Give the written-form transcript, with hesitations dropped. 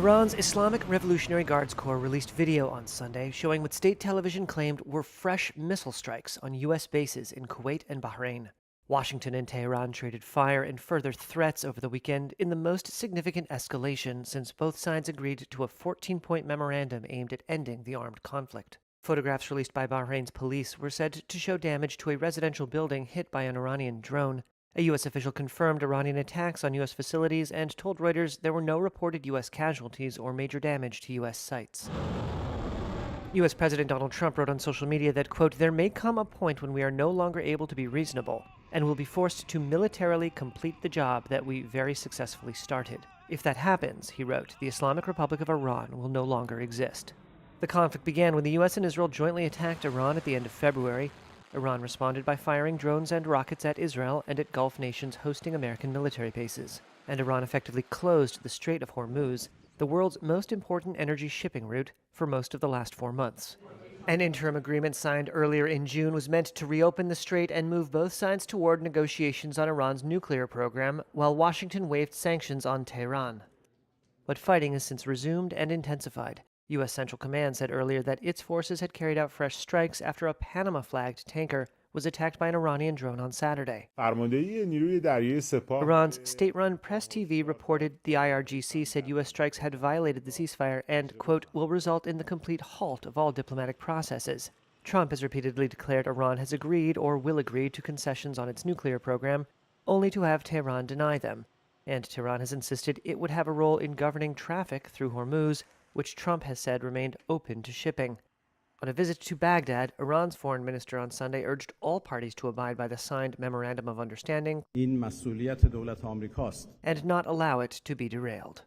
Iran's Islamic Revolutionary Guards Corps released video on Sunday showing what state television claimed were fresh missile strikes on U.S. bases in Kuwait and Bahrain. Washington and Tehran traded fire and further threats over the weekend in the most significant escalation since both sides agreed to a 14-point memorandum aimed at ending the armed conflict. Photographs released by Bahrain's police were said to show damage to a residential building hit by an Iranian drone. A U.S. official confirmed Iranian attacks on U.S. facilities and told Reuters there were no reported U.S. casualties or major damage to U.S. sites. U.S. President Donald Trump wrote on social media that, quote, "There may come a point when we are no longer able to be reasonable and will be forced to militarily complete the job that we very successfully started. If that happens," he wrote, "the Islamic Republic of Iran will no longer exist." The conflict began when the U.S. and Israel jointly attacked Iran at the end of February. Iran responded by firing drones and rockets at Israel and at Gulf nations hosting American military bases. And Iran effectively closed the Strait of Hormuz, the world's most important energy shipping route, for most of the last 4 months. An interim agreement signed earlier in June was meant to reopen the strait and move both sides toward negotiations on Iran's nuclear program, while Washington waived sanctions on Tehran. But fighting has since resumed and intensified. U.S. Central Command said earlier that its forces had carried out fresh strikes after a Panama-flagged tanker was attacked by an Iranian drone on Saturday. Iran's state-run Press TV reported the IRGC said U.S. strikes had violated the ceasefire and, quote, "will result in the complete halt of all diplomatic processes." Trump has repeatedly declared Iran has agreed or will agree to concessions on its nuclear program, only to have Tehran deny them. And Tehran has insisted it would have a role in governing traffic through Hormuz, which Trump has said remained open to shipping. On a visit to Baghdad, Iran's foreign minister on Sunday urged all parties to abide by the signed Memorandum of Understanding and not allow it to be derailed.